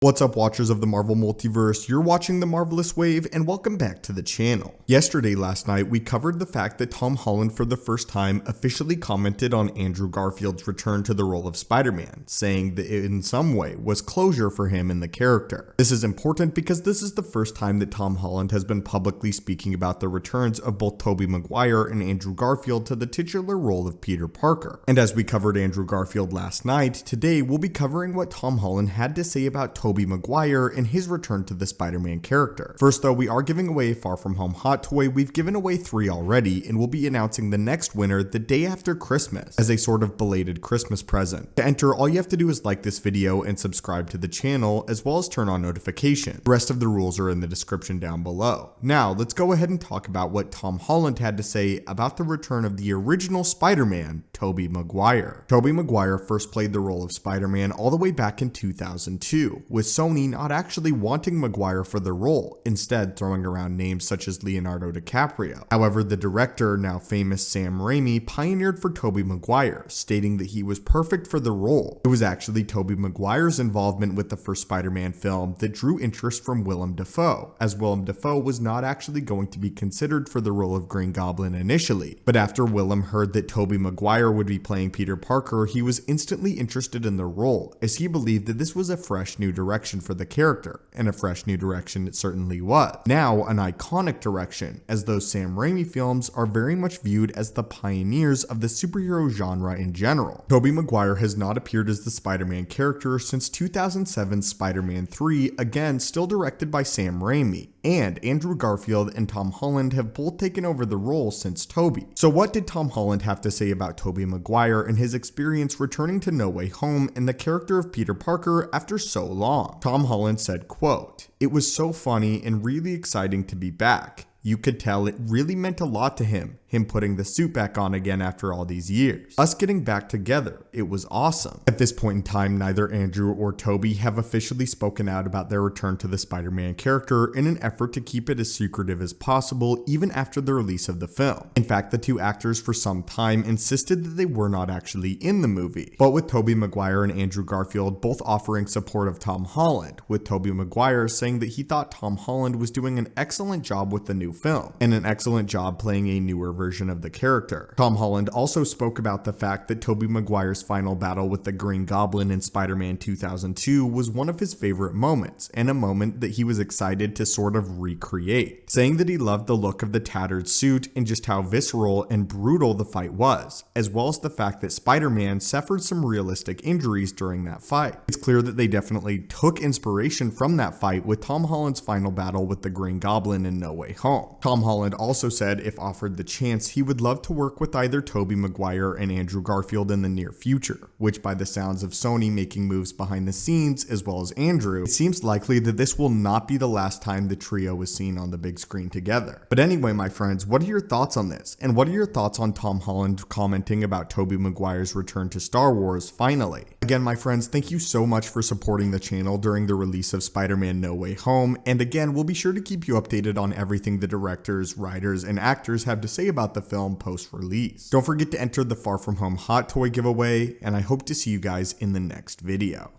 What's up, watchers of the Marvel Multiverse? You're watching the Marvelous Wave, and welcome back to the channel. Last night, we covered the fact that Tom Holland for the first time officially commented on Andrew Garfield's return to the role of Spider-Man, saying that it in some way was closure for him in the character. This is important because this is the first time that Tom Holland has been publicly speaking about the returns of both Tobey Maguire and Andrew Garfield to the titular role of Peter Parker. And as we covered Andrew Garfield last night, today we'll be covering what Tom Holland had to say about Tobey Maguire and his return to the Spider-Man character. First though, we are giving away a Far From Home hot toy. We've given away 3 already, and we'll be announcing the next winner the day after Christmas as a sort of belated Christmas present. To enter, all you have to do is like this video and subscribe to the channel, as well as turn on notifications. The rest of the rules are in the description down below. Now, let's go ahead and talk about what Tom Holland had to say about the return of the original Spider-Man, Tobey Maguire. Tobey Maguire first played the role of Spider-Man all the way back in 2002, with Sony not actually wanting Maguire for the role, instead throwing around names such as Leonardo DiCaprio. However, the director, now famous Sam Raimi, pioneered for Tobey Maguire, stating that he was perfect for the role. It was actually Tobey Maguire's involvement with the first Spider-Man film that drew interest from Willem Dafoe, as Willem Dafoe was not actually going to be considered for the role of Green Goblin initially. But after Willem heard that Tobey Maguire would be playing Peter Parker, he was instantly interested in the role, as he believed that this was a fresh new direction for the character, and a fresh new direction it certainly was. Now, an iconic direction, as those Sam Raimi films are very much viewed as the pioneers of the superhero genre in general. Tobey Maguire has not appeared as the Spider-Man character since 2007's Spider-Man 3, again still directed by Sam Raimi. And Andrew Garfield and Tom Holland have both taken over the role since Tobey. So what did Tom Holland have to say about Tobey Maguire and his experience returning to No Way Home and the character of Peter Parker after so long? Tom Holland said, quote, "It was so funny and really exciting to be back. You could tell it really meant a lot to him putting the suit back on again after all these years. Us getting back together, it was awesome." At this point in time, neither Andrew or Tobey have officially spoken out about their return to the Spider-Man character in an effort to keep it as secretive as possible even after the release of the film. In fact, the two actors for some time insisted that they were not actually in the movie. But with Tobey Maguire and Andrew Garfield both offering support of Tom Holland, with Tobey Maguire saying that he thought Tom Holland was doing an excellent job with the new film, and an excellent job playing a newer version of the character. Tom Holland also spoke about the fact that Tobey Maguire's final battle with the Green Goblin in Spider-Man 2002 was one of his favorite moments, and a moment that he was excited to sort of recreate, saying that he loved the look of the tattered suit and just how visceral and brutal the fight was, as well as the fact that Spider-Man suffered some realistic injuries during that fight. It's clear that they definitely took inspiration from that fight with Tom Holland's final battle with the Green Goblin in No Way Home. Tom Holland also said if offered the chance, he would love to work with either Tobey Maguire and Andrew Garfield in the near future, which by the sounds of Sony making moves behind the scenes as well as Andrew, it seems likely that this will not be the last time the trio is seen on the big screen together. But anyway, my friends, what are your thoughts on this? And what are your thoughts on Tom Holland commenting about Tobey Maguire's return to Star Wars finally? Again, my friends, thank you so much for supporting the channel during the release of Spider-Man No Way Home, and again, we'll be sure to keep you updated on everything the directors, writers, and actors have to say about the film post-release. Don't forget to enter the Far From Home hot toy giveaway, and I hope to see you guys in the next video.